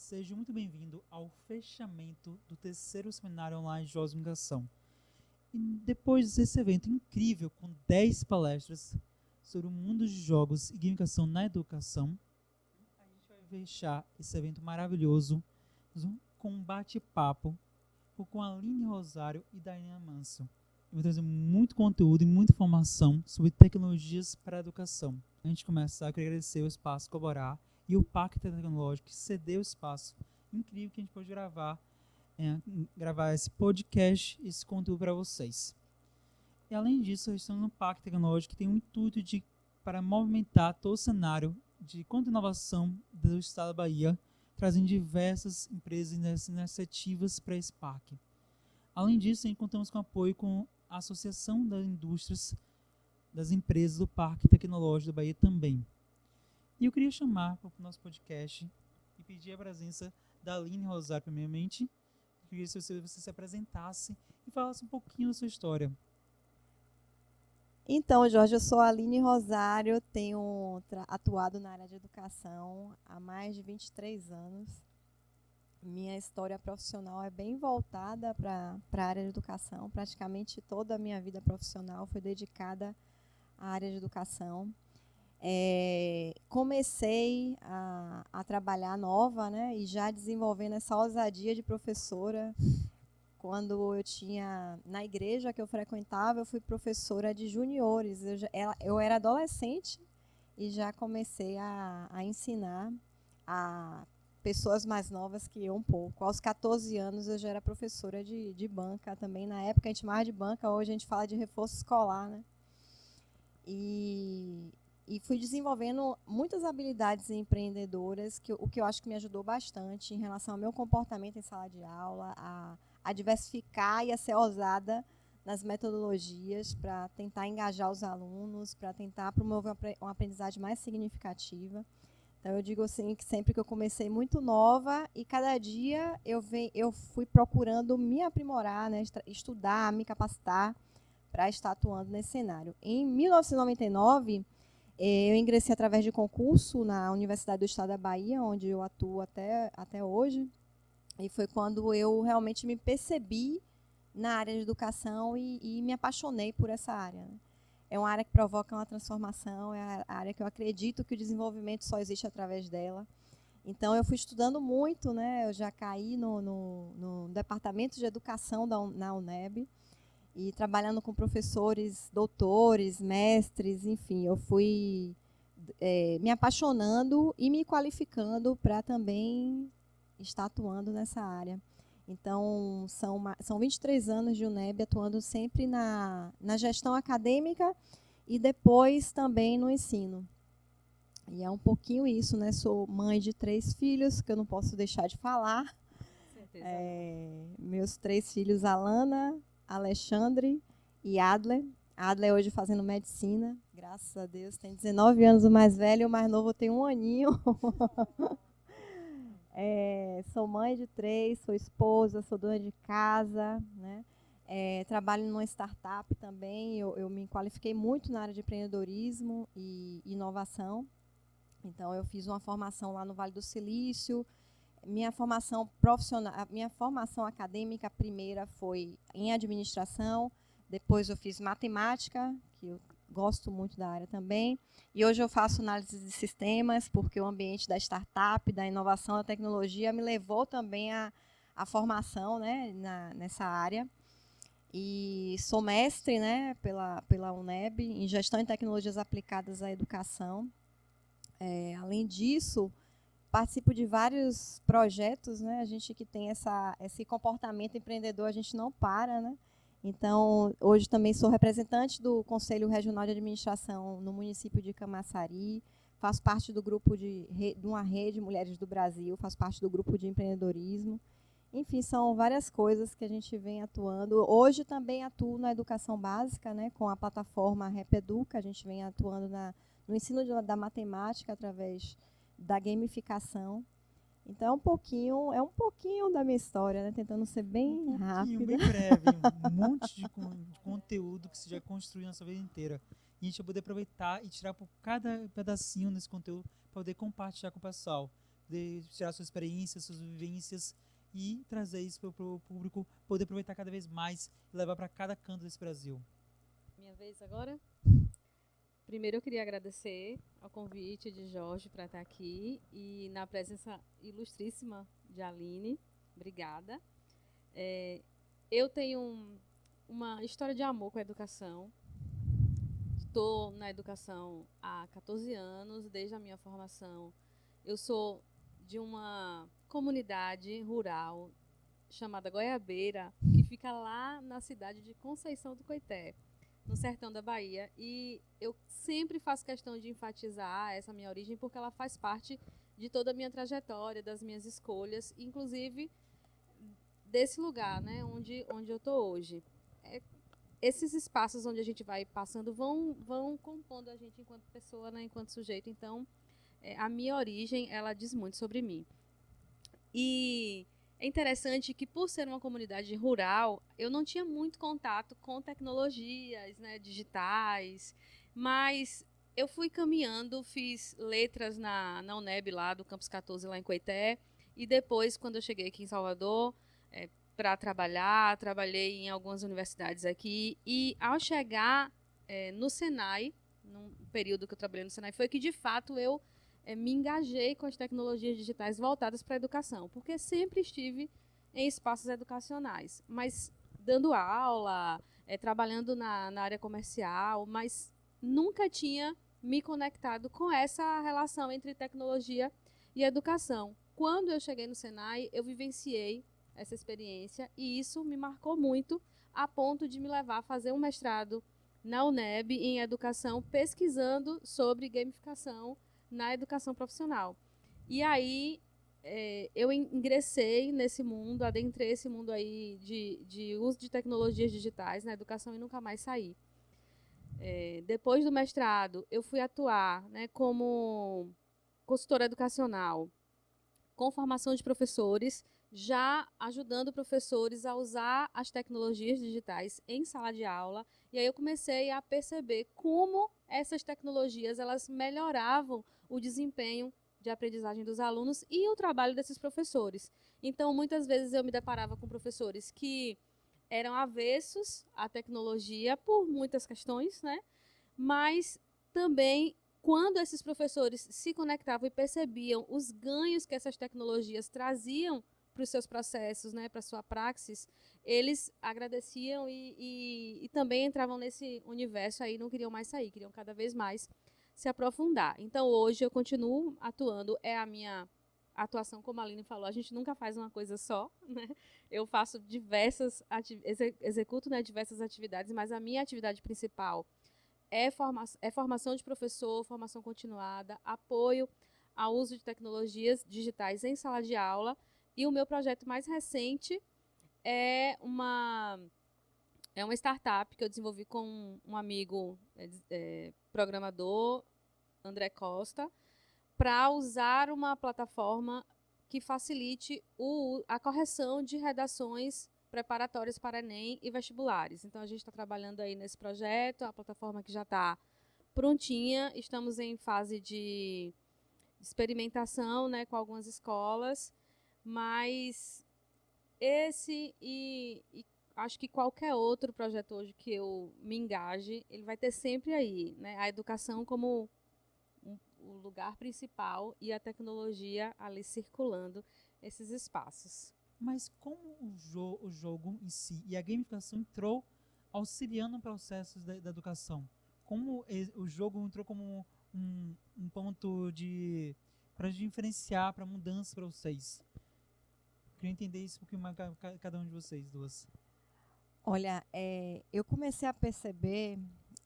Seja muito bem-vindo ao fechamento do terceiro seminário online de Jogos de Comunicação. E depois desse evento incrível, com 10 palestras sobre o mundo de jogos e gamificação na educação, a gente vai fechar esse evento maravilhoso com um bate-papo com a Aline Rosário e Daiane Manso. Eu vou trazer muito conteúdo e muita informação sobre tecnologias para a educação. Antes de começar, eu queria agradecer o Espaço Colaborar e o Pacto Tecnológico que cedeu o espaço incrível que a gente pode gravar esse podcast, esse conteúdo para vocês. E além disso, estamos no Pacto Tecnológico que tem o intuito para movimentar todo o cenário de inovação do estado da Bahia, trazendo diversas empresas e iniciativas para esse parque. Além disso, contamos com apoio com a Associação das Indústrias das Empresas do Parque Tecnológico da Bahia também. E eu queria chamar para o nosso podcast e pedir a presença da Aline Rosário, primeiramente. Eu queria que você se apresentasse e falasse um pouquinho da sua história. Então, Jorge, eu sou a Aline Rosário, tenho atuado na área de educação há mais de 23 anos. Minha história profissional é bem voltada para a área de educação. Praticamente toda a minha vida profissional foi dedicada à área de educação. Comecei a trabalhar nova, né, e já desenvolvendo essa ousadia de professora. Quando eu tinha, na igreja que eu frequentava, eu fui professora de juniores. Eu era adolescente e já comecei a ensinar a pessoas mais novas que eu um pouco. Aos 14 anos eu já era professora de banca também. Na época a gente chamava de banca, hoje a gente fala de reforço escolar, né? E fui desenvolvendo muitas habilidades empreendedoras, o que eu acho que me ajudou bastante em relação ao meu comportamento em sala de aula, a diversificar e a ser ousada nas metodologias para tentar engajar os alunos, para tentar promover uma aprendizagem mais significativa. Então, eu digo assim, que sempre que eu comecei muito nova e cada dia eu fui procurando me aprimorar, né, estudar, me capacitar para estar atuando nesse cenário. Em 1999, eu ingressei através de concurso na Universidade do Estado da Bahia, onde eu atuo até hoje. E foi quando eu realmente me percebi na área de educação e me apaixonei por essa área. É uma área que provoca uma transformação, é a área que eu acredito que o desenvolvimento só existe através dela. Então, eu fui estudando muito, né? Eu já caí no departamento de educação na UNEB, e trabalhando com professores, doutores, mestres, enfim, eu fui me apaixonando e me qualificando para também estar atuando nessa área. Então, são 23 anos de UNEB atuando sempre na gestão acadêmica e depois também no ensino. E é um pouquinho isso, né? Sou mãe de 3 filhos, que eu não posso deixar de falar. Meus 3 filhos, Alana, Alexandre e Adler. Adler hoje fazendo medicina, graças a Deus, tem 19 anos o mais velho, o mais novo tem 1 aninho. Sou mãe de 3, sou esposa, sou dona de casa, né? Trabalho numa startup também, eu me qualifiquei muito na área de empreendedorismo e inovação. Então, eu fiz uma formação lá no Vale do Silício. Minha formação profissional, a minha formação acadêmica primeira foi em administração, depois eu fiz matemática, que eu gosto muito da área também, e hoje eu faço análise de sistemas, porque o ambiente da startup, da inovação, da tecnologia me levou também à formação, né, nessa área. E sou mestre, né, pela UNEB em gestão e tecnologias aplicadas à educação. Além disso, participo de vários projetos, né? A gente que tem esse comportamento empreendedor, a gente não para, né? Então, hoje também sou representante do Conselho Regional de Administração no município de Camaçari, faço parte do grupo de uma rede Mulheres do Brasil, faço parte do grupo de empreendedorismo. Enfim, são várias coisas que a gente vem atuando. Hoje também atuo na educação básica, né? Com a plataforma Repeduca, a gente vem atuando no ensino da matemática através da gamificação. Então, é um pouquinho da minha história, né? Tentando ser bem rápida. Bem breve, um monte de conteúdo que você já construiu na sua vida inteira. E a gente vai poder aproveitar e tirar por cada pedacinho desse conteúdo para poder compartilhar com o pessoal. poder tirar suas experiências, suas vivências e trazer isso para o público poder aproveitar cada vez mais e levar para cada canto desse Brasil. Minha vez agora? Primeiro eu queria agradecer ao convite de Jorge para estar aqui e na presença ilustríssima de Aline. Obrigada. Eu tenho uma história de amor com a educação. Estou na educação há 14 anos, desde a minha formação. Eu sou de uma comunidade rural chamada Goiabeira, que fica lá na cidade de Conceição do Coité, no sertão da Bahia. E eu sempre faço questão de enfatizar essa minha origem, porque ela faz parte de toda a minha trajetória, das minhas escolhas, inclusive desse lugar, né, onde eu estou hoje. Esses espaços onde a gente vai passando vão compondo a gente enquanto pessoa, né, enquanto sujeito. Então, a minha origem, ela diz muito sobre mim. E é interessante que, por ser uma comunidade rural, eu não tinha muito contato com tecnologias, né, digitais, mas eu fui caminhando, fiz letras na UNEB, lá do Campus 14, lá em Coité, e depois, quando eu cheguei aqui em Salvador, para trabalhar, trabalhei em algumas universidades aqui, e ao chegar no Senai, num período que eu trabalhei no Senai, foi que, de fato, eu me engajei com as tecnologias digitais voltadas para a educação, porque sempre estive em espaços educacionais, mas dando aula, trabalhando na área comercial, mas nunca tinha me conectado com essa relação entre tecnologia e educação. Quando eu cheguei no Senai, eu vivenciei essa experiência e isso me marcou muito, a ponto de me levar a fazer um mestrado na UNEB em educação, pesquisando sobre gamificação na educação profissional. E aí eu ingressei nesse mundo, adentrei esse mundo aí de uso de tecnologias digitais na educação e nunca mais saí. Depois do mestrado, eu fui atuar, né, como consultora educacional, com formação de professores, já ajudando professores a usar as tecnologias digitais em sala de aula. E aí eu comecei a perceber como essas tecnologias elas melhoravam o desempenho de aprendizagem dos alunos e o trabalho desses professores. Então, muitas vezes eu me deparava com professores que eram avessos à tecnologia por muitas questões, né? Mas também, quando esses professores se conectavam e percebiam os ganhos que essas tecnologias traziam para os seus processos, né, para a sua praxis, eles agradeciam e também entravam nesse universo aí, não queriam mais sair, queriam cada vez mais se aprofundar. Então, hoje eu continuo atuando, é a minha atuação, como a Aline falou, a gente nunca faz uma coisa só, né? Eu faço executo, né, diversas atividades, mas a minha atividade principal é formação de professor, formação continuada, apoio ao uso de tecnologias digitais em sala de aula. E o meu projeto mais recente é uma startup que eu desenvolvi com um amigo programador, André Costa, para usar uma plataforma que facilite a correção de redações preparatórias para Enem e vestibulares. Então, a gente está trabalhando aí nesse projeto, a plataforma que já está prontinha, estamos em fase de experimentação, né, com algumas escolas, mas esse e acho que qualquer outro projeto hoje que eu me engaje, ele vai ter sempre aí, né, a educação como o lugar principal e a tecnologia ali circulando esses espaços. Mas como o jogo em si e a gamificação entrou auxiliando no processo da educação? Como o jogo entrou como um ponto para diferenciar, para mudança para vocês? Queria entender isso um pouquinho mais cada um de vocês duas. Olha, eu comecei a perceber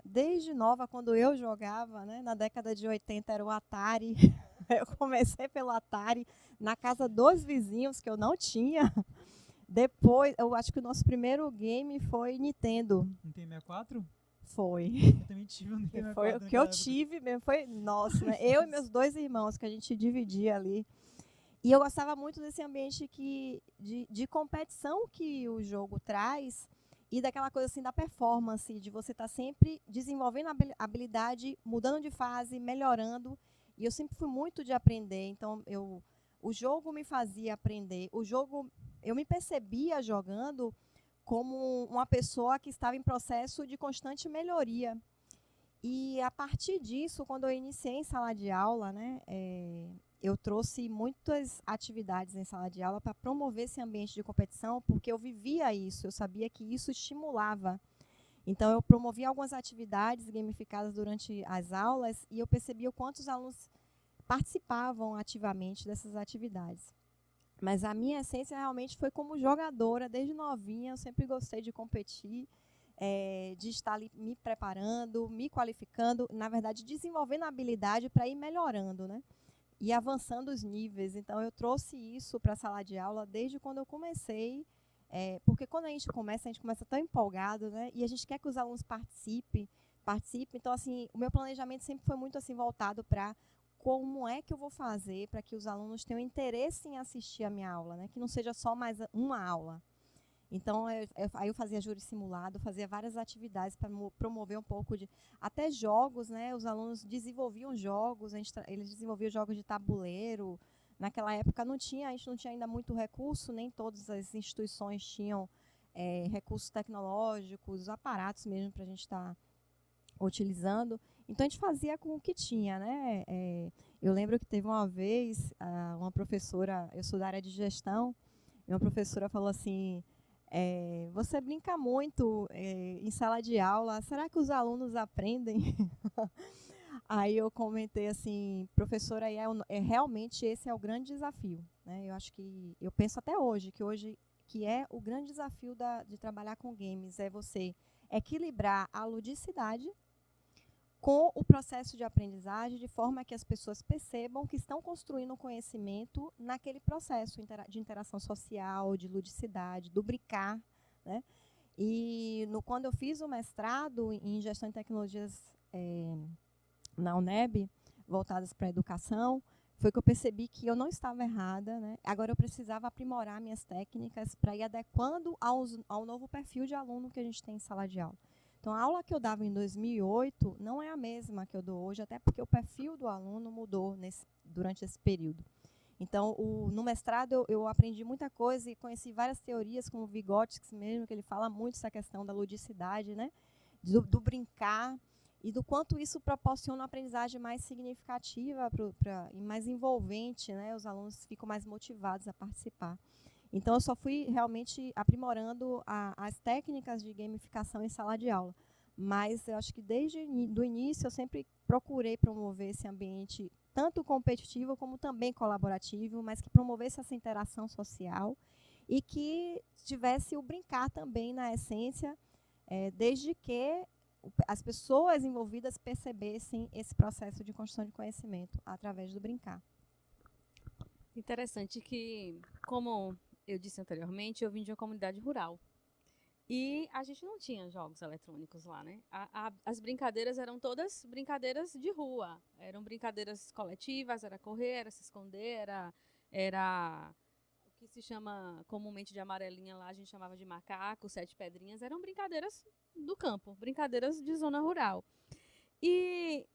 desde nova, quando eu jogava, né, na década de 80 era o Atari. Eu comecei pelo Atari na casa dos vizinhos, que eu não tinha. Depois, eu acho que o nosso primeiro game foi Nintendo. Nintendo 64? Foi. Eu também tive um Nintendo 64. Foi o que eu tive mesmo, foi nosso, né? Eu e meus dois irmãos, que a gente dividia ali. E eu gostava muito desse ambiente de competição que o jogo traz e daquela coisa assim da performance, de você estar sempre desenvolvendo a habilidade, mudando de fase, melhorando. E eu sempre fui muito de aprender. Então, O jogo me fazia aprender. O jogo, eu me percebia jogando como uma pessoa que estava em processo de constante melhoria. E a partir disso, quando eu iniciei em sala de aula, né, eu trouxe muitas atividades em sala de aula para promover esse ambiente de competição, porque eu vivia isso, eu sabia que isso estimulava. Então, eu promovia algumas atividades gamificadas durante as aulas e eu percebia o quanto os alunos participavam ativamente dessas atividades. Mas a minha essência realmente foi como jogadora, desde novinha, eu sempre gostei de competir, de estar ali me preparando, me qualificando, na verdade, desenvolvendo a habilidade para ir melhorando, né? E avançando os níveis. Então, eu trouxe isso para a sala de aula desde quando eu comecei, porque quando a gente começa tão empolgado, né? E a gente quer que os alunos participem. Então, assim, o meu planejamento sempre foi muito assim voltado para como é que eu vou fazer para que os alunos tenham interesse em assistir a minha aula, né? Que não seja só mais uma aula. Então, aí eu fazia júri simulado, fazia várias atividades para promover um pouco de... Até jogos, né? Os alunos desenvolviam jogos, eles desenvolviam jogos de tabuleiro. Naquela época a gente não tinha ainda muito recurso, nem todas as instituições tinham recursos tecnológicos, aparatos mesmo para a gente estar utilizando. Então, a gente fazia com o que tinha, né? Eu lembro que teve uma vez, uma professora, eu sou da área de gestão, e uma professora falou assim... você brinca muito em sala de aula, será que os alunos aprendem? Aí eu comentei assim, professora, realmente esse é o grande desafio, né? Eu acho que, eu penso até hoje, que é o grande desafio de trabalhar com games, é você equilibrar a ludicidade com o processo de aprendizagem, de forma que as pessoas percebam que estão construindo um conhecimento naquele processo de interação social, de ludicidade, do brincar, né? E quando eu fiz o mestrado em gestão de tecnologias na UNEB, voltadas para a educação, foi que eu percebi que eu não estava errada, né? Agora eu precisava aprimorar minhas técnicas para ir adequando ao novo perfil de aluno que a gente tem em sala de aula. Então, a aula que eu dava em 2008 não é a mesma que eu dou hoje, até porque o perfil do aluno mudou durante esse período. Então, no mestrado, eu aprendi muita coisa e conheci várias teorias, como o Vygotsky mesmo, que ele fala muito essa questão da ludicidade, né? Do brincar, e do quanto isso proporciona uma aprendizagem mais significativa e mais envolvente, né? Os alunos ficam mais motivados a participar. Então, eu só fui realmente aprimorando as técnicas de gamificação em sala de aula. Mas eu acho que desde o início eu sempre procurei promover esse ambiente tanto competitivo como também colaborativo, mas que promovesse essa interação social e que tivesse o brincar também na essência, desde que as pessoas envolvidas percebessem esse processo de construção de conhecimento através do brincar. Interessante que, como eu disse anteriormente, eu vim de uma comunidade rural. E a gente não tinha jogos eletrônicos lá, né? As brincadeiras eram todas brincadeiras de rua. Eram brincadeiras coletivas, era correr, era se esconder, era o que se chama comumente de amarelinha lá, a gente chamava de macaco, sete pedrinhas. Eram brincadeiras do campo, brincadeiras de zona rural. E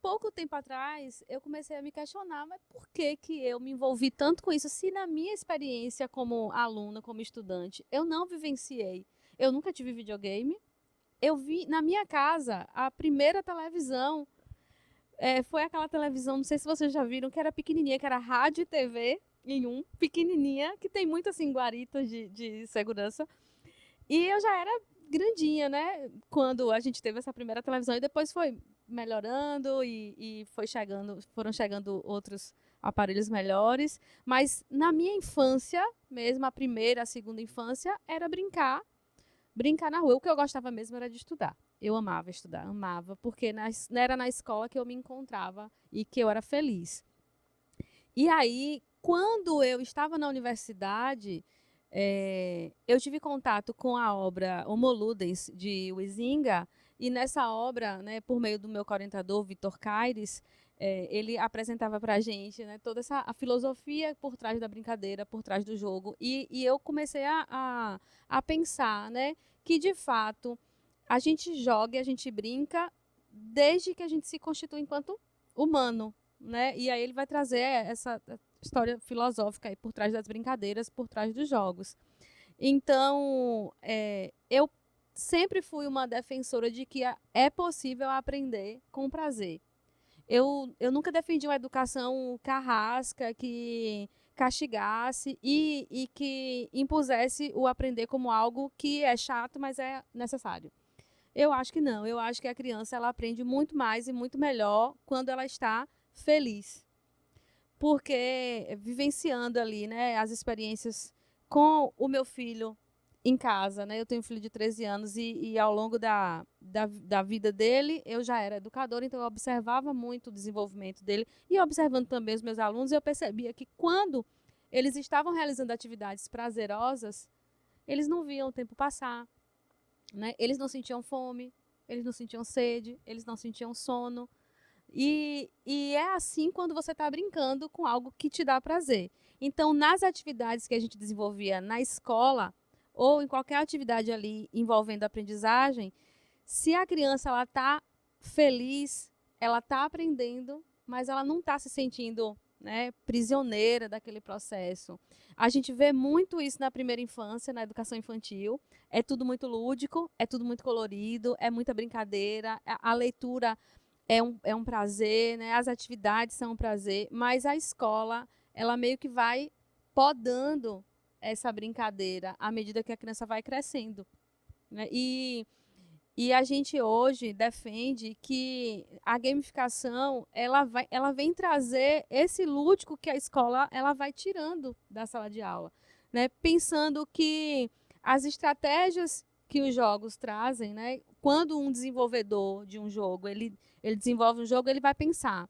pouco tempo atrás, eu comecei a me questionar, mas por que eu me envolvi tanto com isso? Se na minha experiência como aluna, como estudante, eu não vivenciei, eu nunca tive videogame, eu vi na minha casa a primeira televisão, foi aquela televisão, não sei se vocês já viram, que era pequenininha, que era rádio e TV em pequenininha, que tem muito assim, guaritas de segurança, e eu já era grandinha, né, quando a gente teve essa primeira televisão, e depois foi melhorando e foram chegando outros aparelhos melhores, mas na minha infância, mesmo a primeira, a segunda infância, era brincar na rua. O que eu gostava mesmo era de estudar. Eu amava estudar, porque era na escola que eu me encontrava e que eu era feliz. E aí, quando eu estava na universidade, eu tive contato com a obra Homo Ludens, de Huizinga, e nessa obra, né, por meio do meu orientador, Vitor Caires, ele apresentava para a gente, né, toda a filosofia por trás da brincadeira, por trás do jogo. E eu comecei a pensar, né, que, de fato, a gente joga e a gente brinca desde que a gente se constitui enquanto humano. Né? E aí ele vai trazer história filosófica aí por trás das brincadeiras, por trás dos jogos. Então, eu sempre fui uma defensora de que é possível aprender com prazer. Eu nunca defendi uma educação carrasca que castigasse e que impusesse o aprender como algo que é chato, mas é necessário. Eu acho que não. Eu acho que a criança ela aprende muito mais e muito melhor quando ela está feliz. Porque vivenciando ali, né, as experiências com o meu filho em casa, né? Eu tenho um filho de 13 anos e ao longo da vida dele, eu já era educadora, então eu observava muito o desenvolvimento dele e observando também os meus alunos, eu percebia que quando eles estavam realizando atividades prazerosas, eles não viam o tempo passar, né? Eles não sentiam fome, eles não sentiam sede, eles não sentiam sono. E é assim quando você está brincando com algo que te dá prazer. Então, nas atividades que a gente desenvolvia na escola, ou em qualquer atividade ali envolvendo aprendizagem, se a criança ela está feliz, ela está aprendendo, mas ela não está se sentindo, né, prisioneira daquele processo. A gente vê muito isso na primeira infância, na educação infantil. É tudo muito lúdico, é tudo muito colorido, é muita brincadeira, a leitura é um prazer, né? As atividades são um prazer, mas a escola ela meio que vai podando essa brincadeira à medida que a criança vai crescendo, né? E a gente hoje defende que a gamificação ela vem trazer esse lúdico que a escola ela vai tirando da sala de aula, né? Pensando que as estratégias que os jogos trazem, né? Quando um desenvolvedor de um jogo ele desenvolve um jogo, ele vai pensar,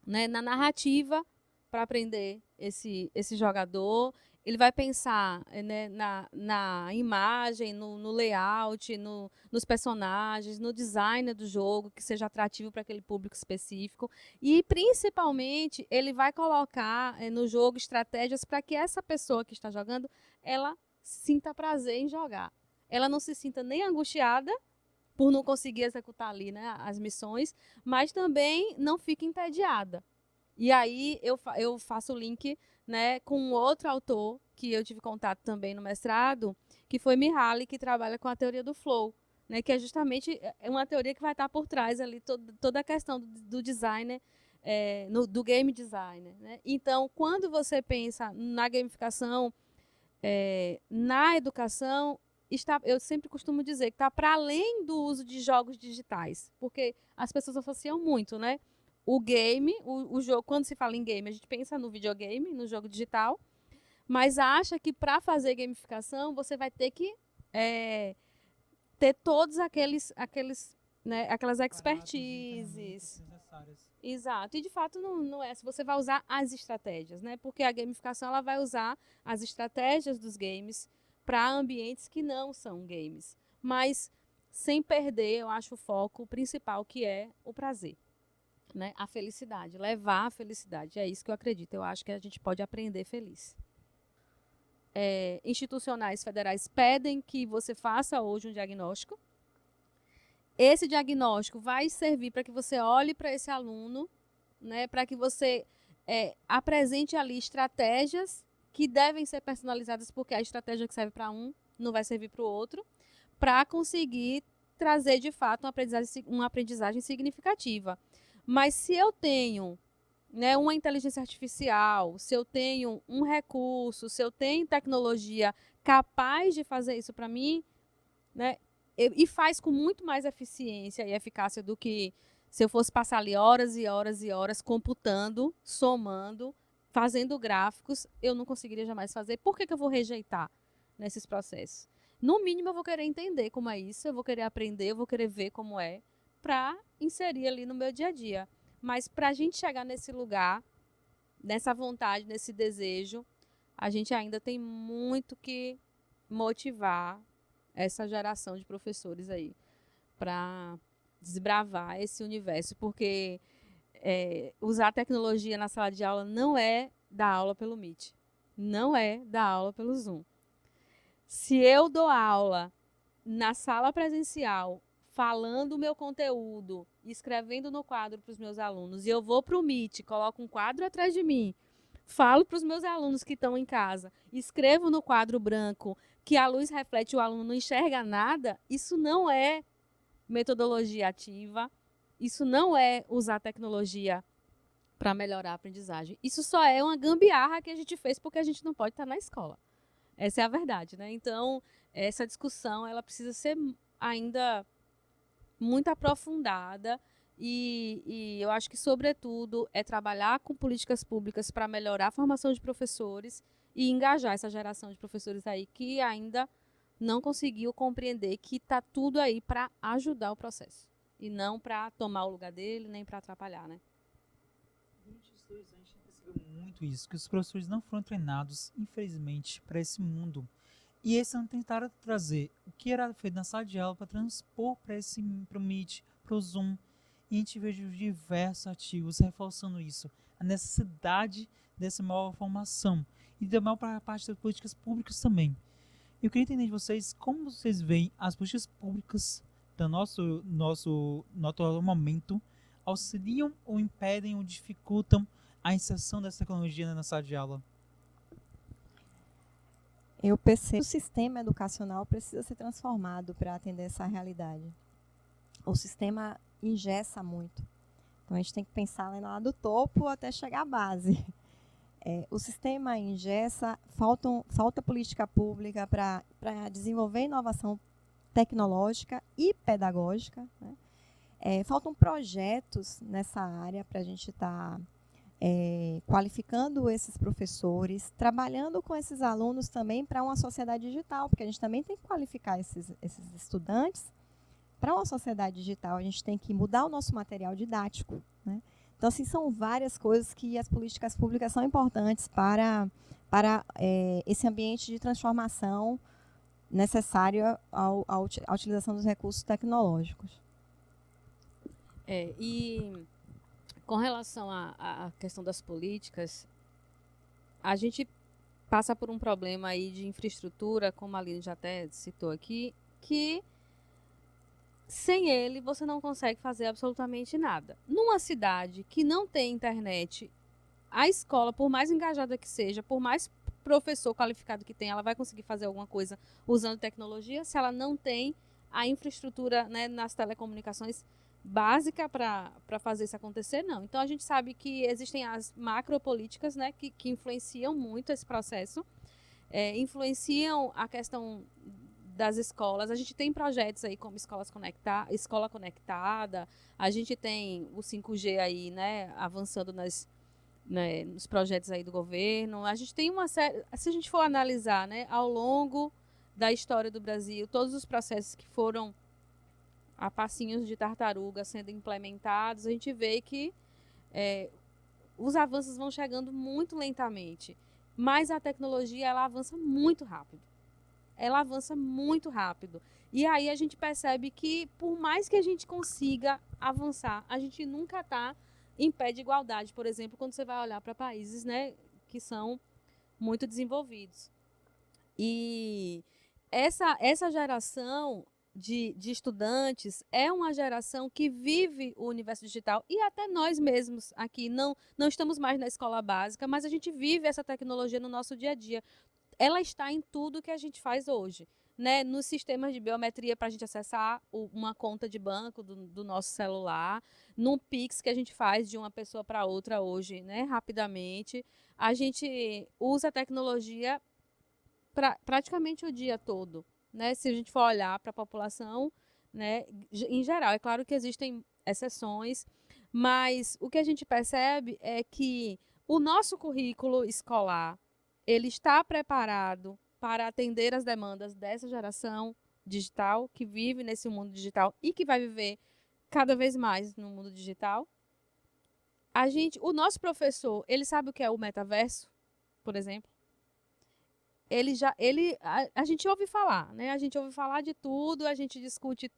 né, na narrativa para aprender esse jogador. Ele vai pensar, né, na imagem, no layout, nos personagens, no design do jogo, que seja atrativo para aquele público específico. E, principalmente, ele vai colocar no jogo estratégias para que essa pessoa que está jogando, ela sinta prazer em jogar. Ela não se sinta nem angustiada por não conseguir executar ali, né, as missões, mas também não fique entediada. E aí eu faço o link, né, com outro autor que eu tive contato também no mestrado, que foi Mihaly, que trabalha com a teoria do flow, né, que é justamente uma teoria que vai estar por trás ali toda a questão do designer, do game designer, né? Então, quando você pensa na gamificação, na educação, eu sempre costumo dizer que está para além do uso de jogos digitais, porque as pessoas associam muito, né? O game, o jogo, quando se fala em game, a gente pensa no videogame, no jogo digital, mas acha que para fazer gamificação você vai ter que ter todos né, aquelas expertises. Exato, e de fato não é. Se você vai usar as estratégias, né? Porque a gamificação ela vai usar as estratégias dos games para ambientes que não são games, mas sem perder, eu acho, o foco principal, que é o prazer, né? A felicidade, levar a felicidade. É isso que eu acredito. Eu acho que a gente pode aprender feliz. Institucionais federais pedem que você faça hoje um diagnóstico. Esse diagnóstico vai servir para que você olhe para esse aluno, né, para que você apresente ali estratégias que devem ser personalizadas, porque a estratégia que serve para um não vai servir para o outro, para conseguir trazer, de fato, uma aprendizagem significativa. Mas se eu tenho, né, uma inteligência artificial, se eu tenho um recurso, se eu tenho tecnologia capaz de fazer isso para mim, né, e faz com muito mais eficiência e eficácia do que se eu fosse passar ali horas e horas e horas computando, somando, fazendo gráficos, eu não conseguiria jamais fazer. Por que eu vou rejeitar nesses processos? No mínimo, eu vou querer entender como é isso, eu vou querer aprender, eu vou querer ver como é, para inserir ali no meu dia a dia. Mas para a gente chegar nesse lugar, nessa vontade, nesse desejo, a gente ainda tem muito que motivar essa geração de professores aí para desbravar esse universo, porque usar tecnologia na sala de aula não é dar aula pelo Meet, não é dar aula pelo Zoom. Se eu dou aula na sala presencial, falando o meu conteúdo, escrevendo no quadro para os meus alunos, e eu vou para o Meet, coloco um quadro atrás de mim, falo para os meus alunos que estão em casa, escrevo no quadro branco que a luz reflete e o aluno não enxerga nada, isso não é metodologia ativa, isso não é usar tecnologia para melhorar a aprendizagem. Isso só é uma gambiarra que a gente fez porque a gente não pode estar na escola. Essa é a verdade, né? Então, essa discussão ela precisa ser ainda muito aprofundada e eu acho que, sobretudo, é trabalhar com políticas públicas para melhorar a formação de professores e engajar essa geração de professores aí que ainda não conseguiu compreender que está tudo aí para ajudar o processo e não para tomar o lugar dele, nem para atrapalhar, né? Durante os 2 anos a gente percebeu muito isso, que os professores não foram treinados, infelizmente, para esse mundo. E eles não tentaram trazer o que era feito na sala de aula para transpor para o Meet, para o Zoom. E a gente vê diversos artigos reforçando isso, a necessidade dessa maior formação e também para a parte das políticas públicas também. Eu queria entender de vocês como vocês veem as políticas públicas do no atual momento auxiliam ou impedem ou dificultam a inserção dessa tecnologia na sala de aula. Eu percebo que o sistema educacional precisa ser transformado para atender essa realidade. O sistema engessa muito. Então, a gente tem que pensar lá do topo até chegar à base. O sistema engessa, falta política pública para desenvolver inovação tecnológica e pedagógica, né? Faltam projetos nessa área para a gente estar qualificando esses professores, trabalhando com esses alunos também para uma sociedade digital, porque a gente também tem que qualificar esses estudantes para uma sociedade digital. A gente tem que mudar o nosso material didático, né? Então, assim, são várias coisas que as políticas públicas são importantes para esse ambiente de transformação necessário à utilização dos recursos tecnológicos. E com relação à questão das políticas, a gente passa por um problema aí de infraestrutura, como a Aline já até citou aqui, que sem ele você não consegue fazer absolutamente nada. Numa cidade que não tem internet, a escola, por mais engajada que seja, por mais professor qualificado que tenha, ela vai conseguir fazer alguma coisa usando tecnologia se ela não tem a infraestrutura, né, nas telecomunicações básica para fazer isso acontecer, não. Então, a gente sabe que existem as macropolíticas, né, que influenciam muito esse processo, influenciam a questão das escolas. A gente tem projetos aí como Escola Conectada, a gente tem o 5G aí, né, avançando nos projetos aí do governo. A gente tem uma série, se a gente for analisar, né, ao longo da história do Brasil, todos os processos que foram a passinhos de tartaruga sendo implementados, a gente vê que os avanços vão chegando muito lentamente, mas a tecnologia ela avança muito rápido. Ela avança muito rápido. E aí a gente percebe que, por mais que a gente consiga avançar, a gente nunca está em pé de igualdade, por exemplo, quando você vai olhar para países, né, que são muito desenvolvidos. E essa geração de estudantes é uma geração que vive o universo digital, e até nós mesmos aqui não estamos mais na escola básica, mas a gente vive essa tecnologia no nosso dia a dia. Ela está em tudo que a gente faz hoje, né? Nos sistemas de biometria para a gente acessar uma conta de banco do nosso celular, num Pix que a gente faz de uma pessoa para outra hoje, né? Rapidamente. A gente usa a tecnologia praticamente o dia todo, né? Se a gente for olhar para a população, né? Em geral, é claro que existem exceções, mas o que a gente percebe é que o nosso currículo escolar ele está preparado para atender as demandas dessa geração digital que vive nesse mundo digital e que vai viver cada vez mais no mundo digital. O nosso professor, ele sabe o que é o metaverso, por exemplo? A gente ouve falar, né? A gente ouve falar de tudo, a gente discute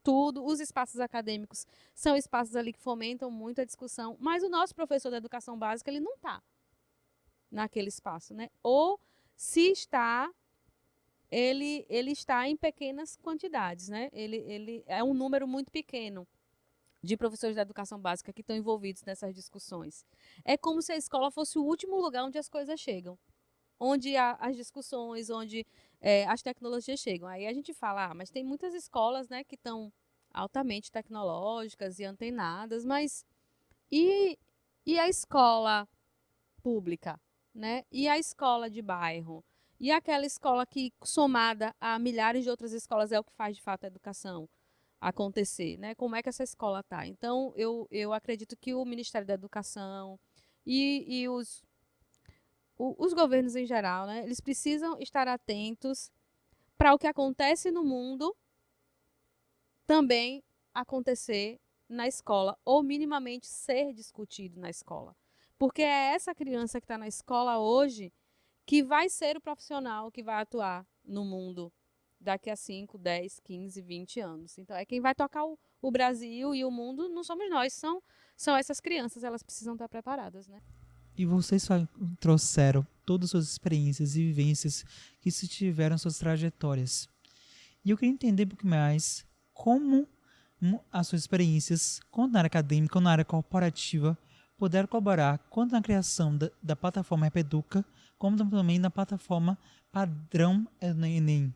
tudo. Os espaços acadêmicos são espaços ali que fomentam muito a discussão, mas o nosso professor da educação básica, ele não está naquele espaço, né? Ou se está, ele está em pequenas quantidades, né? Ele é um número muito pequeno de professores da educação básica que estão envolvidos nessas discussões. É como se a escola fosse o último lugar onde as coisas chegam, onde as discussões, onde as tecnologias chegam. Aí a gente fala, mas tem muitas escolas, né, que estão altamente tecnológicas e antenadas, mas e a escola pública, né? E a escola de bairro? E aquela escola que, somada a milhares de outras escolas, é o que faz, de fato, a educação acontecer, né? Como é que essa escola está? Então, eu acredito que o Ministério da Educação e os governos em geral, né? Eles precisam estar atentos para o que acontece no mundo também acontecer na escola, ou minimamente ser discutido na escola. Porque é essa criança que está na escola hoje que vai ser o profissional que vai atuar no mundo daqui a 5, 10, 15, 20 anos. Então, é quem vai tocar o Brasil e o mundo, não somos nós, são essas crianças, elas precisam estar preparadas, né? E vocês trouxeram todas as suas experiências e vivências que se tiveram suas trajetórias. E eu queria entender um pouco mais como as suas experiências, quanto na área acadêmica, quanto na área corporativa, puderam colaborar quanto na criação da plataforma Repeduca, como também na plataforma Padrão Enem.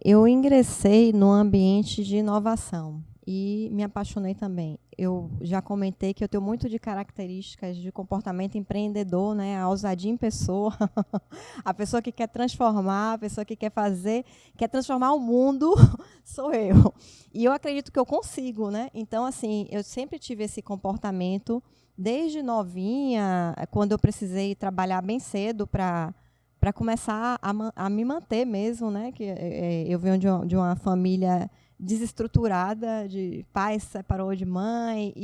Eu ingressei no ambiente de inovação e me apaixonei também. Eu já comentei que eu tenho muito de características de comportamento empreendedor, né? A ousadia em pessoa, a pessoa que quer transformar, a pessoa que quer transformar o mundo, sou eu. E eu acredito que eu consigo, né? Então, assim, eu sempre tive esse comportamento desde novinha, quando eu precisei trabalhar bem cedo para começar a me manter mesmo, né? Que eu venho de uma família desestruturada, de pai se separou de mãe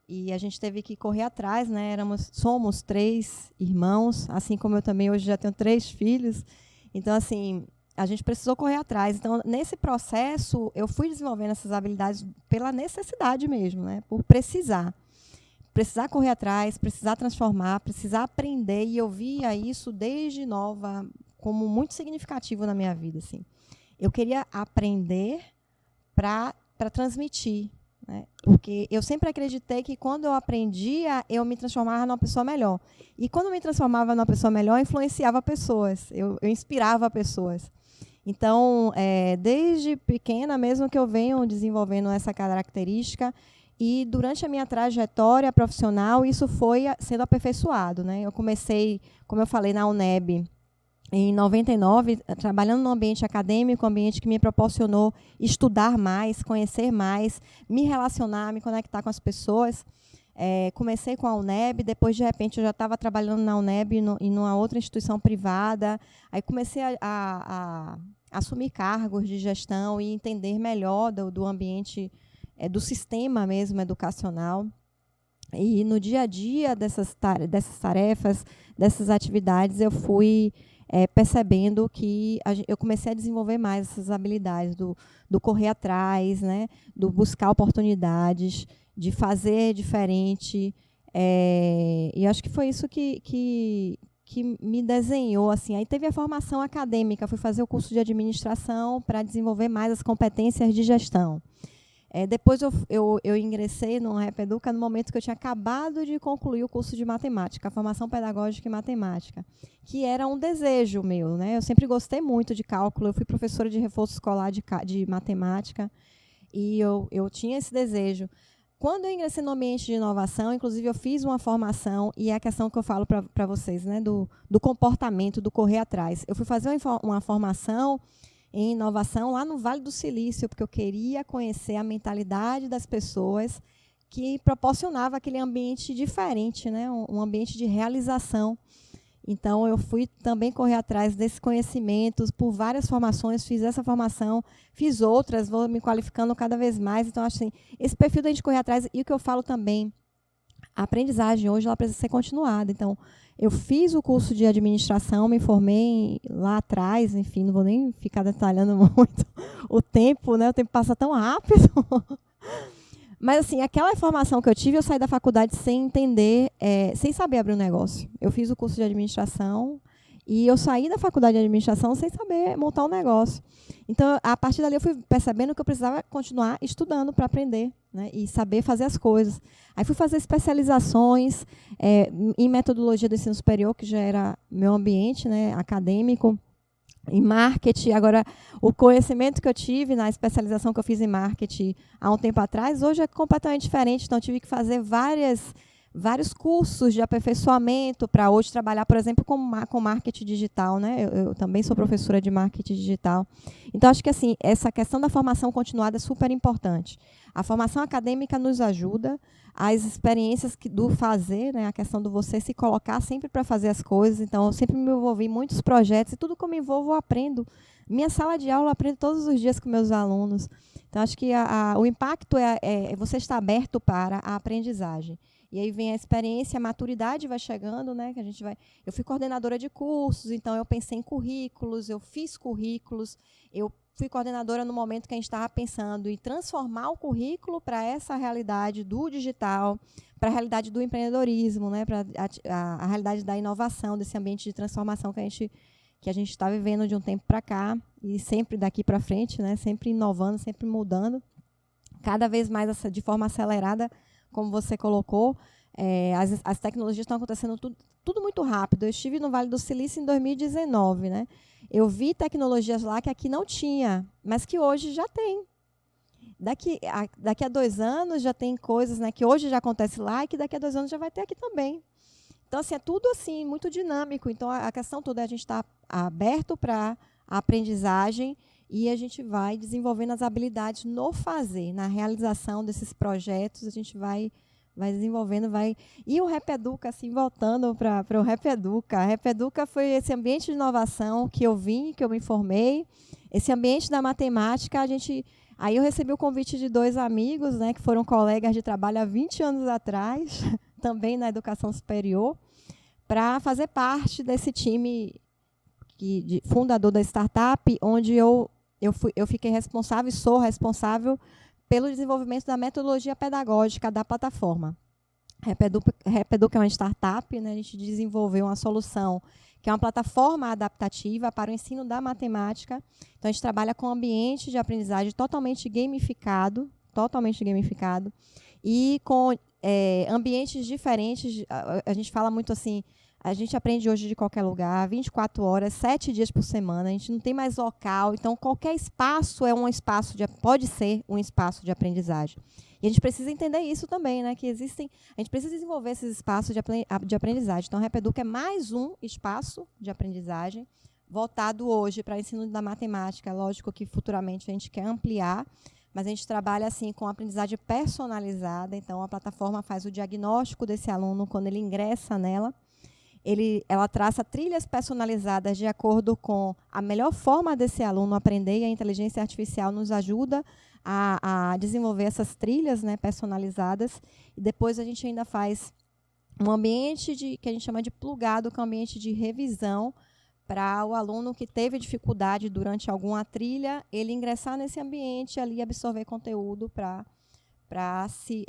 e a gente teve que correr atrás, né? Somos 3 irmãos, assim como eu também hoje já tenho 3 filhos. Então, assim, a gente precisou correr atrás. Então, nesse processo, eu fui desenvolvendo essas habilidades pela necessidade mesmo, né? Por precisar correr atrás, precisar transformar, precisar aprender, e eu via isso desde nova como muito significativo na minha vida, assim. Eu queria aprender para transmitir, né? Porque eu sempre acreditei que quando eu aprendia, eu me transformava numa pessoa melhor. E quando eu me transformava numa pessoa melhor, eu influenciava pessoas, eu inspirava pessoas. Então, desde pequena mesmo que eu venho desenvolvendo essa característica, e durante a minha trajetória profissional, isso foi sendo aperfeiçoado, né? Eu comecei, como eu falei, na UNEB, em 99, trabalhando no ambiente acadêmico, um ambiente que me proporcionou estudar mais, conhecer mais, me relacionar, me conectar com as pessoas. Comecei com a UNEB, depois, de repente, eu já estava trabalhando na UNEB em uma outra instituição privada. Aí comecei a assumir cargos de gestão e entender melhor do ambiente, do sistema mesmo educacional. E no dia a dia dessas tarefas, dessas atividades, eu fui percebendo que eu comecei a desenvolver mais essas habilidades do correr atrás, né, do buscar oportunidades, de fazer diferente. E acho que foi isso que me desenhou. Assim. Aí teve a formação acadêmica, fui fazer o curso de administração para desenvolver mais as competências de gestão. Depois eu ingressei no Repeduca no momento que eu tinha acabado de concluir o curso de matemática, a formação pedagógica em matemática, que era um desejo meu, né? Eu sempre gostei muito de cálculo, eu fui professora de reforço escolar de matemática e eu tinha esse desejo. Quando eu ingressei no ambiente de inovação, inclusive eu fiz uma formação, e é a questão que eu falo para vocês, né? Do comportamento, do correr atrás. Eu fui fazer uma formação em inovação lá no Vale do Silício, porque eu queria conhecer a mentalidade das pessoas que proporcionava aquele ambiente diferente, né? Um ambiente de realização. Então, eu fui também correr atrás desses conhecimentos por várias formações, fiz essa formação, fiz outras, vou me qualificando cada vez mais. Então, acho assim, esse perfil da gente correr atrás, e o que eu falo também, a aprendizagem hoje ela precisa ser continuada. Então, eu fiz o curso de administração, me formei lá atrás, enfim, não vou nem ficar detalhando muito o tempo, né? O tempo passa tão rápido. Mas, assim, aquela informação que eu tive, eu saí da faculdade sem entender, sem saber abrir um negócio. Eu fiz o curso de administração E eu saí da faculdade de administração sem saber montar um negócio. Então, a partir dali, eu fui percebendo que eu precisava continuar estudando para aprender, né, e saber fazer as coisas. Aí fui fazer especializações em metodologia do ensino superior, que já era meu ambiente, né, acadêmico, em marketing. Agora, o conhecimento que eu tive na especialização que eu fiz em marketing há um tempo atrás, hoje é completamente diferente. Então, eu tive que fazer vários cursos de aperfeiçoamento para hoje trabalhar, por exemplo, com marketing digital, né? Eu também sou professora de marketing digital. Então, acho que assim, essa questão da formação continuada é super importante. A formação acadêmica nos ajuda, as experiências do fazer, né? A questão do você se colocar sempre para fazer as coisas. Então, eu sempre me envolvi em muitos projetos e tudo que eu me envolvo, eu aprendo. Minha sala de aula, eu aprendo todos os dias com meus alunos. Então, acho que o impacto é você estar aberto para a aprendizagem. E aí vem a experiência, a maturidade vai chegando, né? Que a gente vai. Eu fui coordenadora de cursos, então eu pensei em currículos, eu fiz currículos, eu fui coordenadora no momento que a gente estava pensando em transformar o currículo para essa realidade do digital, para a realidade do empreendedorismo, né? Para a realidade da inovação, desse ambiente de transformação que a gente está vivendo de um tempo para cá e sempre daqui para frente, né? Sempre inovando, sempre mudando, cada vez mais de forma acelerada. Como você colocou, as tecnologias estão acontecendo tudo muito rápido. Eu estive no Vale do Silício em 2019. Né? Eu vi tecnologias lá que aqui não tinha, mas que hoje já tem. Daqui a 2 anos já tem coisas, né, que hoje já acontece lá e que daqui a 2 anos já vai ter aqui também. Então, assim, é tudo assim, muito dinâmico. Então, a questão toda é a gente estar aberto para a aprendizagem e a gente vai desenvolvendo as habilidades no fazer, na realização desses projetos, a gente vai desenvolvendo, E o Repeduca, assim, voltando para o Repeduca. A Repeduca foi esse ambiente de inovação que eu vim, que eu me formei, esse ambiente da matemática, Aí eu recebi o convite de 2 amigos, né, que foram colegas de trabalho há 20 anos atrás, também na educação superior, para fazer parte desse time fundador da startup, onde eu fiquei responsável e sou responsável pelo desenvolvimento da metodologia pedagógica da plataforma. Repeduca é uma startup, né? A gente desenvolveu uma solução que é uma plataforma adaptativa para o ensino da matemática. Então, a gente trabalha com ambiente de aprendizagem totalmente gamificado, e com ambientes diferentes. A gente fala muito assim, a gente aprende hoje de qualquer lugar, 24 horas, 7 dias por semana, a gente não tem mais local, então qualquer espaço pode ser um espaço de aprendizagem. E a gente precisa entender isso também, né? Que a gente precisa desenvolver esses espaços de aprendizagem. Então, a Repeduca é mais um espaço de aprendizagem, voltado hoje para o ensino da matemática. Lógico que futuramente a gente quer ampliar, mas a gente trabalha assim com aprendizagem personalizada. Então, a plataforma faz o diagnóstico desse aluno quando ele ingressa nela. Ela traça trilhas personalizadas de acordo com a melhor forma desse aluno aprender, e a inteligência artificial nos ajuda a desenvolver essas trilhas, né, personalizadas. E depois a gente ainda faz um ambiente que a gente chama de plugado, que é um ambiente de revisão, para o aluno que teve dificuldade durante alguma trilha, ele ingressar nesse ambiente ali, absorver conteúdo para se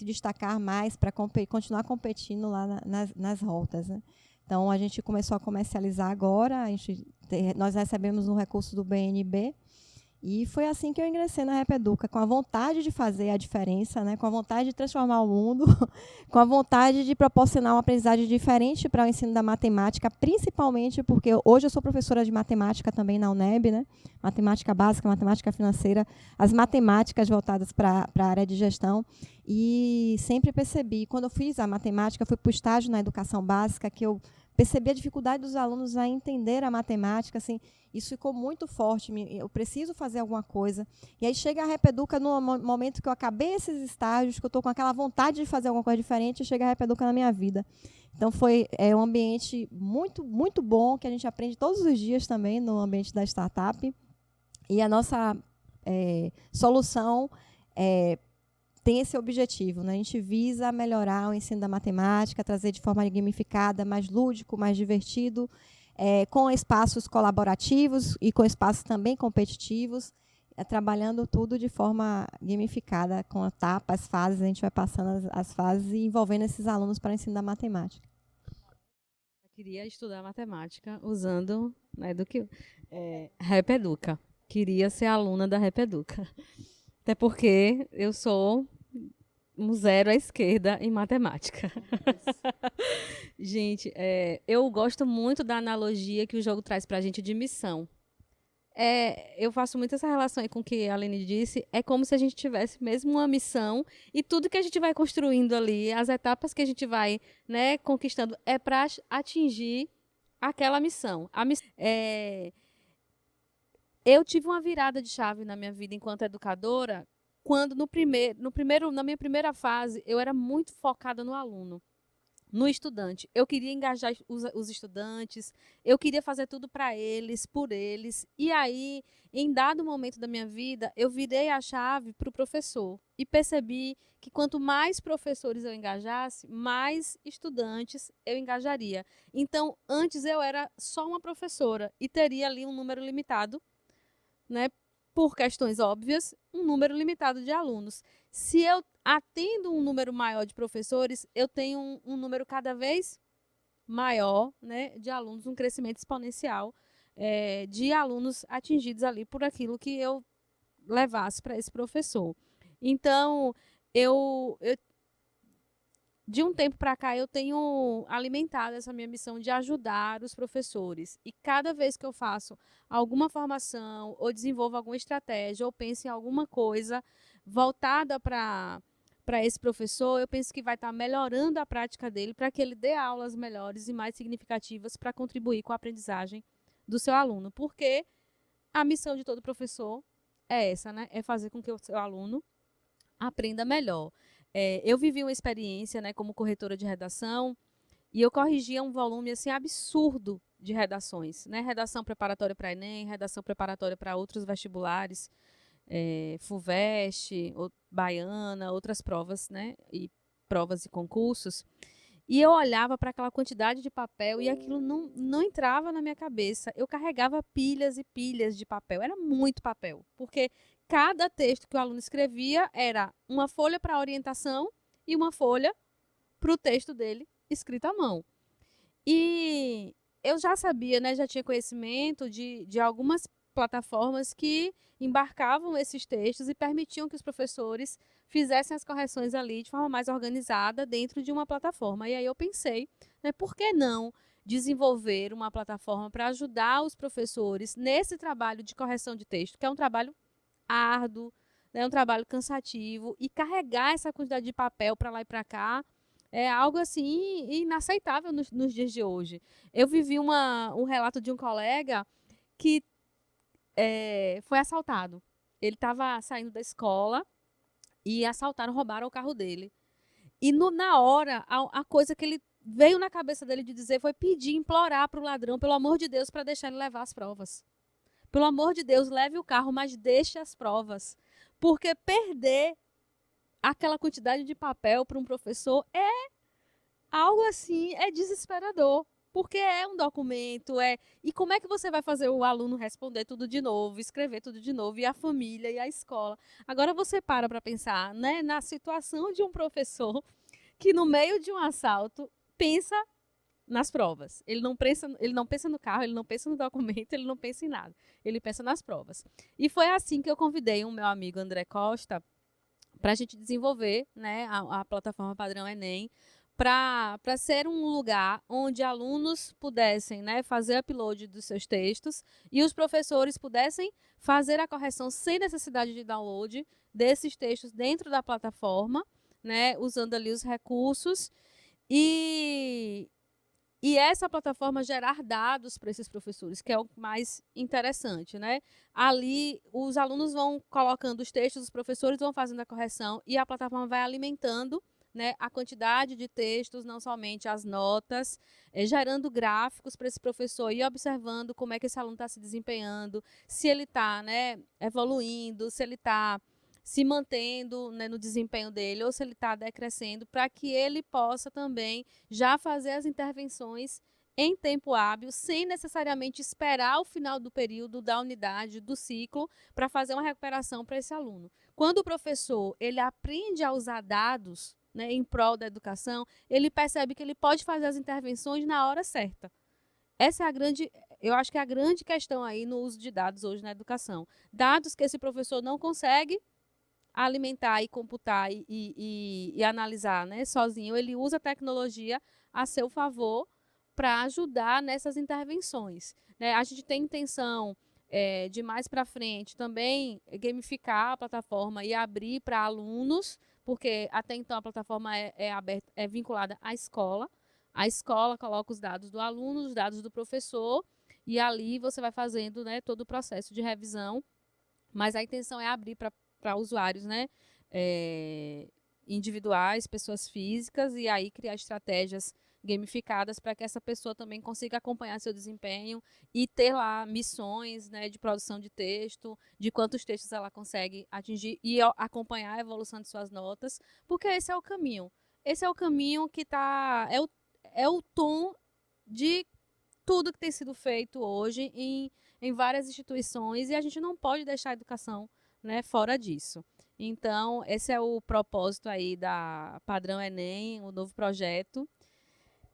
destacar mais, para continuar competindo lá nas rotas. Né? Então, a gente começou a comercializar agora, nós recebemos um recurso do BNB, e foi assim que eu ingressei na Repeduca, com a vontade de fazer a diferença, né? Com a vontade de transformar o mundo, com a vontade de proporcionar uma aprendizagem diferente para o ensino da matemática, principalmente porque hoje eu sou professora de matemática também na UNEB, né? Matemática básica, matemática financeira, as matemáticas voltadas para a área de gestão. E sempre percebi, quando eu fiz a matemática, fui para o estágio na educação básica, que eu percebi a dificuldade dos alunos a entender a matemática, assim, isso ficou muito forte, eu preciso fazer alguma coisa. E aí chega a Repeduca no momento que eu acabei esses estágios, que eu estou com aquela vontade de fazer alguma coisa diferente, e chega a Repeduca na minha vida. Então, foi um ambiente muito, muito bom, que a gente aprende todos os dias também no ambiente da startup. E a nossa solução tem esse objetivo, né? A gente visa melhorar o ensino da matemática, trazer de forma gamificada, mais lúdico, mais divertido, com espaços colaborativos e com espaços também competitivos, trabalhando tudo de forma gamificada, com etapas, fases, a gente vai passando as fases e envolvendo esses alunos para o ensino da matemática. queria estudar matemática usando, né, Repeduca. Queria ser aluna da Repeduca. Até porque eu sou um zero à esquerda em matemática. Gente, eu gosto muito da analogia que o jogo traz para a gente de missão. Eu faço muito essa relação aí com o que a Aline disse. É como se a gente tivesse mesmo uma missão e tudo que a gente vai construindo ali, as etapas que a gente vai, né, conquistando, é para atingir aquela missão. Eu tive uma virada de chave na minha vida enquanto educadora, quando na minha primeira fase, eu era muito focada no aluno, no estudante. Eu queria engajar os estudantes, eu queria fazer tudo para eles, por eles. E aí, em dado momento da minha vida, eu virei a chave para o professor e percebi que quanto mais professores eu engajasse, mais estudantes eu engajaria. Então, antes eu era só uma professora e teria ali um número limitado, né, por questões óbvias, um número limitado de alunos. Se eu atendo um número maior de professores, eu tenho um número cada vez maior, né, de alunos, um crescimento exponencial de alunos atingidos ali por aquilo que eu levasse para esse professor. Então, de um tempo para cá, eu tenho alimentado essa minha missão de ajudar os professores. E cada vez que eu faço alguma formação, ou desenvolvo alguma estratégia, ou penso em alguma coisa voltada para esse professor, eu penso que vai estar melhorando a prática dele para que ele dê aulas melhores e mais significativas para contribuir com a aprendizagem do seu aluno. Porque a missão de todo professor é essa, né? É fazer com que o seu aluno aprenda melhor. Eu vivi uma experiência, né, como corretora de redação, e eu corrigia um volume assim, absurdo de redações, né? Redação preparatória para Enem, redação preparatória para outros vestibulares, FUVEST, Baiana, outras provas, né? E provas e concursos. E eu olhava para aquela quantidade de papel e aquilo não entrava na minha cabeça. Eu carregava pilhas e pilhas de papel. Era muito papel, porque cada texto que o aluno escrevia era uma folha para orientação e uma folha para o texto dele escrito à mão. E eu já sabia, né, já tinha conhecimento de algumas plataformas que embarcavam esses textos e permitiam que os professores fizessem as correções ali de forma mais organizada dentro de uma plataforma. E aí eu pensei, né, por que não desenvolver uma plataforma para ajudar os professores nesse trabalho de correção de texto, que é um trabalho árduo, né, um trabalho cansativo, e carregar essa quantidade de papel para lá e para cá é algo assim inaceitável nos dias de hoje. Eu vivi um relato de um colega que foi assaltado. Ele estava saindo da escola e roubaram o carro dele. E na hora, a coisa que ele veio na cabeça dele de dizer foi pedir, implorar para o ladrão, pelo amor de Deus, para deixar ele levar as provas. Pelo amor de Deus, leve o carro, mas deixe as provas. Porque perder aquela quantidade de papel para um professor é algo assim, é desesperador. Porque é um documento, e como é que você vai fazer o aluno responder tudo de novo, escrever tudo de novo, e a família, e a escola? Agora você para pensar, né, na situação de um professor que no meio de um assalto pensa nas provas. Ele não pensa no carro, ele não pensa no documento, ele não pensa em nada. Ele pensa nas provas. E foi assim que eu convidei o meu amigo André Costa para a gente desenvolver, né, a plataforma Padrão Enem, para ser um lugar onde alunos pudessem, né, fazer upload dos seus textos e os professores pudessem fazer a correção sem necessidade de download desses textos dentro da plataforma, né, usando ali os recursos e essa plataforma gerar dados para esses professores, que é o mais interessante, né? Ali, os alunos vão colocando os textos, os professores vão fazendo a correção e a plataforma vai alimentando, né, a quantidade de textos, não somente as notas, gerando gráficos para esse professor e observando como é que esse aluno está se desempenhando, se ele está, né, evoluindo, se ele está se mantendo, né, no desempenho dele ou se ele está decrescendo, para que ele possa também já fazer as intervenções em tempo hábil, sem necessariamente esperar o final do período, da unidade, do ciclo, para fazer uma recuperação para esse aluno. Quando o professor ele aprende a usar dados, né, em prol da educação, ele percebe que ele pode fazer as intervenções na hora certa. Essa é eu acho que é a grande questão aí no uso de dados hoje na educação. Dados que esse professor não consegue alimentar e computar e analisar, né, sozinho, ele usa a tecnologia a seu favor para ajudar nessas intervenções, né? A gente tem intenção de mais para frente também gamificar a plataforma e abrir para alunos, porque até então a plataforma é vinculada à escola. A escola coloca os dados do aluno, os dados do professor, e ali você vai fazendo, né, todo o processo de revisão, mas a intenção é abrir para usuários, né, individuais, pessoas físicas, e aí criar estratégias gamificadas para que essa pessoa também consiga acompanhar seu desempenho e ter lá missões, né, de produção de texto, de quantos textos ela consegue atingir e acompanhar a evolução de suas notas, porque esse é o caminho. Esse é o caminho que é o tom de tudo que tem sido feito hoje em várias instituições, e a gente não pode deixar a educação, né, fora disso. Então, esse é o propósito aí da Padrão Enem, o novo projeto.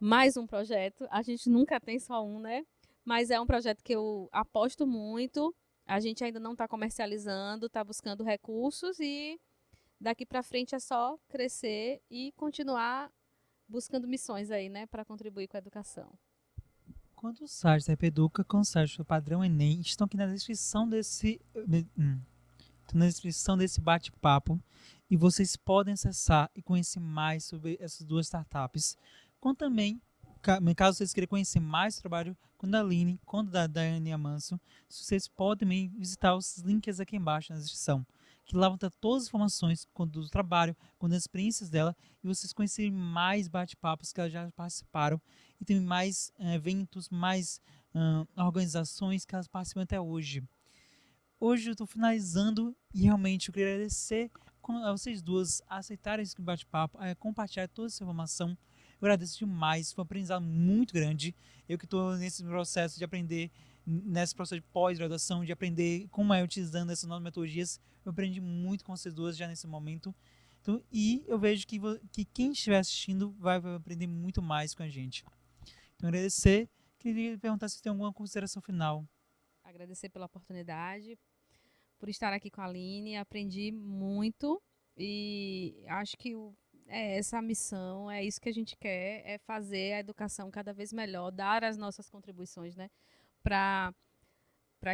Mais um projeto, a gente nunca tem só um, né? Mas é um projeto que eu aposto muito. A gente ainda não está comercializando, está buscando recursos e daqui para frente é só crescer e continuar buscando missões aí, né, para contribuir com a educação. Quanto os sites da Epeduca com o site do Padrão Enem estão aqui na descrição desse bate-papo, e vocês podem acessar e conhecer mais sobre essas duas startups. Como também, caso vocês queiram conhecer mais o trabalho quanto da Aline, quanto da Daiane Amanso, vocês podem também visitar os links aqui embaixo na descrição, que lá vão ter todas as informações quanto do trabalho, quanto das experiências dela, e vocês conhecerem mais bate-papos que elas já participaram, e tem mais eventos, mais organizações que elas participam até hoje. Hoje eu estou finalizando e realmente eu queria agradecer a vocês duas a aceitarem esse bate-papo, a compartilhar toda essa informação. Eu agradeço demais, foi um aprendizado muito grande. Eu que estou nesse processo de aprender, nesse processo de pós-graduação, de aprender como é utilizando essas novas metodologias, eu aprendi muito com vocês duas já nesse momento. Então, e eu vejo que quem estiver assistindo vai aprender muito mais com a gente. Então, agradecer. Queria perguntar se tem alguma consideração final. Agradecer pela oportunidade, por estar aqui com a Aline, aprendi muito e acho que essa missão, é isso que a gente quer, é fazer a educação cada vez melhor, dar as nossas contribuições, né, para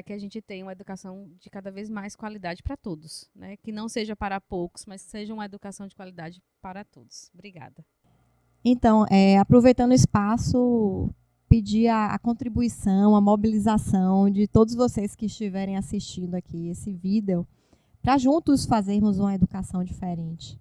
que a gente tenha uma educação de cada vez mais qualidade para todos, né, que não seja para poucos, mas que seja uma educação de qualidade para todos. Obrigada. Então, aproveitando o espaço, pedir a contribuição, a mobilização de todos vocês que estiverem assistindo aqui esse vídeo, para juntos fazermos uma educação diferente.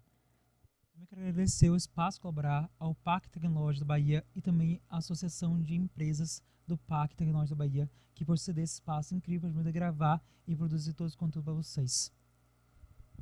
Eu quero agradecer o Espaço Colaborar, ao Parque Tecnológico da Bahia e também à Associação de Empresas do Parque Tecnológico da Bahia, que por ceder esse espaço incrível para gravar e produzir todo esse conteúdo para vocês.